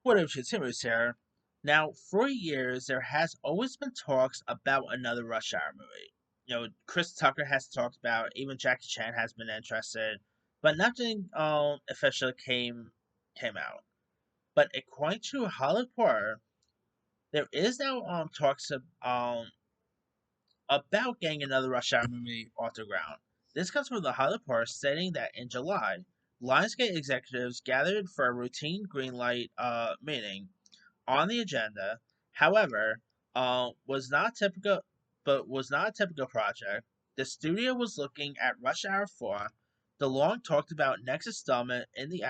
What up, Timmons here. Now, for years, there has always been talks about another Rush Hour movie. Chris Tucker has talked about it, even Jackie Chan has been interested, but nothing official came out. But according to Hollywood Reporter, there is now talks about getting another Rush Hour movie off the ground. This comes from the Hollywood Reporter stating that in July, Lionsgate executives gathered for a routine greenlight meeting on the agenda. However, was not a typical project. The studio was looking at Rush Hour 4, the long talked about next installment in the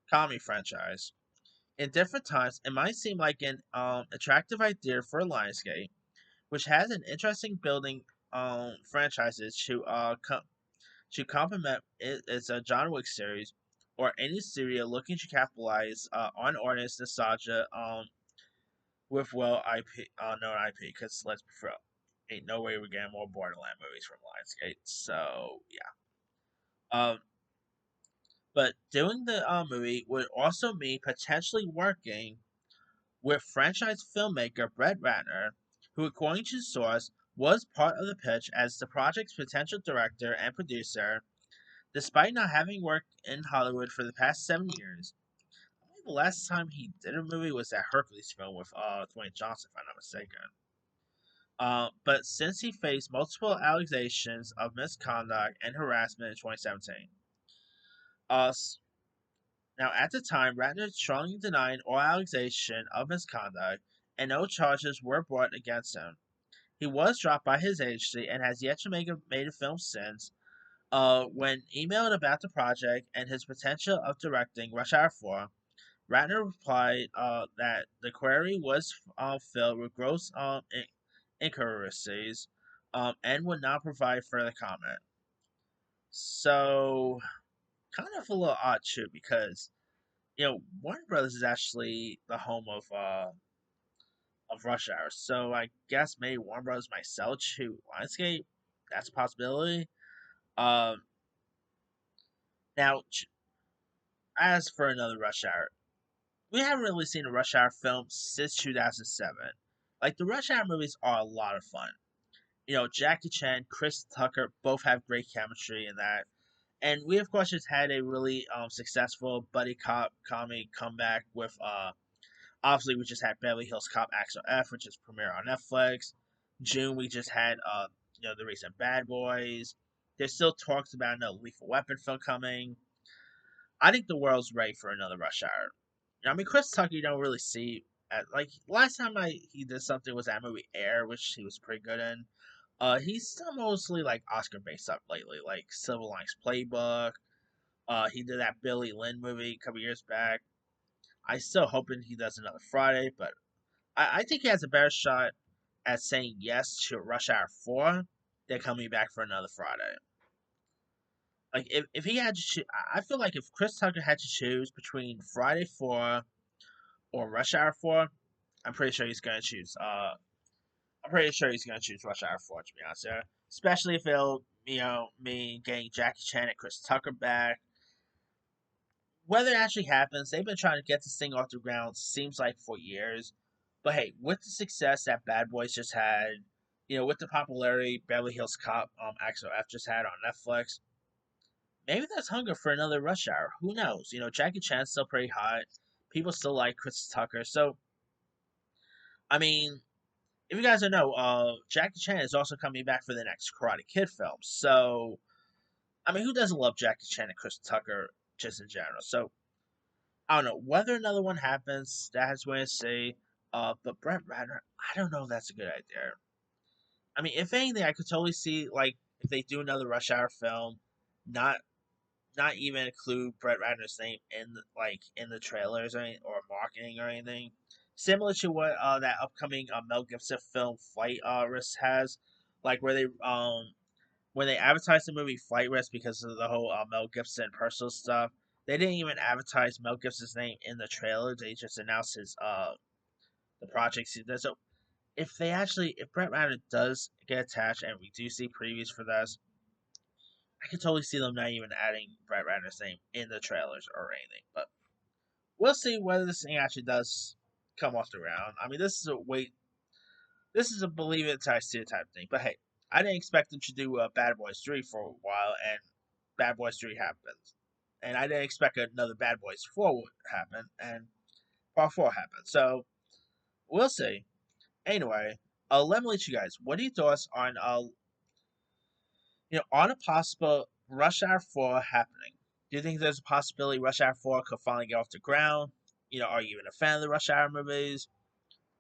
comedy franchise. In different times, it might seem like an attractive idea for Lionsgate, which has an interesting building franchises to complement its John Wick series, or any studio looking to capitalize on audience nostalgia with known IP. Because let's be real, ain't no way we're getting more Borderland movies from Lionsgate. So yeah, um, but doing the movie would also mean potentially working with franchise filmmaker Brett Ratner, who, according to source, was part of the pitch as the project's potential director and producer. Despite not having worked in Hollywood for the past 7 years, I believe the last time he did a movie was that Hercules film with Dwayne Johnson, if I'm not mistaken. But since he faced multiple allegations of misconduct and harassment in 2017. Uh, Now, at the time, Ratner strongly denied all allegation of misconduct, and no charges were brought against him. He was dropped by his agency and has yet to made a film since. When emailed about the project and his potential of directing Rush Hour 4, Ratner replied that the query was filled with gross inaccuracies and would not provide further comment. So, kind of a little odd too, because Warner Brothers is actually the home of Rush Hour, so I guess maybe Warner Brothers might sell to Lionsgate. That's a possibility. Um, Now, as for another Rush Hour, we haven't really seen a Rush Hour film since 2007. Like, the Rush Hour movies are a lot of fun. Jackie Chan, Chris Tucker both have great chemistry in that. And we, of course, just had a really successful buddy cop comedy comeback with, obviously, we just had Beverly Hills Cop Axel F, which is premiere on Netflix. June, we just had, the recent Bad Boys. There's still talks about another Lethal Weapon film coming. I think the world's ready for another Rush Hour. I mean, Chris Tucker, you don't really see. Like last time he did something was that movie Air, which he was pretty good in. He's still mostly like Oscar based stuff lately, like Civil Linings Playbook. He did that Billy Lynn movie a couple years back. I still hoping he does another Friday, but I think he has a better shot at saying yes to Rush Hour 4 than coming back for another Friday. Like if he had to I feel like if Chris Tucker had to choose between Friday 4 or Rush Hour 4, I'm pretty sure he's gonna choose I'm pretty sure he's gonna choose Rush Hour 4, to be honest. Yeah. Especially if it'll mean getting Jackie Chan and Chris Tucker back. Whether it actually happens, they've been trying to get this thing off the ground seems like for years. But hey, with the success that Bad Boys just had, with the popularity Beverly Hills Cop Axel F just had on Netflix, maybe there's hunger for another Rush Hour. Who knows? Jackie Chan's still pretty hot. People still like Chris Tucker. So, I mean, if you guys don't know, Jackie Chan is also coming back for the next Karate Kid film. So, I mean, who doesn't love Jackie Chan and Chris Tucker just in general? So, I don't know whether another one happens. That has to say. But Brett Ratner, I don't know if that's a good idea. I mean, if anything, I could totally see like if they do another Rush Hour film, not not even include Brett Ratner's name in in the trailers or marketing or anything. Similar to what that upcoming Mel Gibson film Flight Risk has, like where they when they advertised the movie Flight Risk because of the whole Mel Gibson personal stuff. They didn't even advertise Mel Gibson's name in the trailer. They just announced his the projects he does. So if Brett Ratner does get attached and we do see previews for this, I can totally see them not even adding Brett Ratner's name in the trailers or anything. But we'll see whether this thing actually does come off the ground. I mean, this is a believe it till I see it type thing. But hey, I didn't expect them to do Bad Boys 3 for a while, and Bad Boys 3 happens. And I didn't expect another Bad Boys 4 would happen, and Part 4 happened. So, we'll see. Anyway, let me let you guys, what are your thoughts on, on a possible Rush Hour 4 happening? Do you think there's a possibility Rush Hour 4 could finally get off the ground? Are you even a fan of the Rush Hour movies?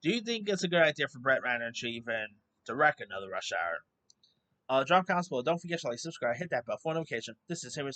Do you think it's a good idea for Brett Ratner to even direct another Rush Hour? Drop comments below. Don't forget to like, subscribe, hit that bell for notification. This is Henry.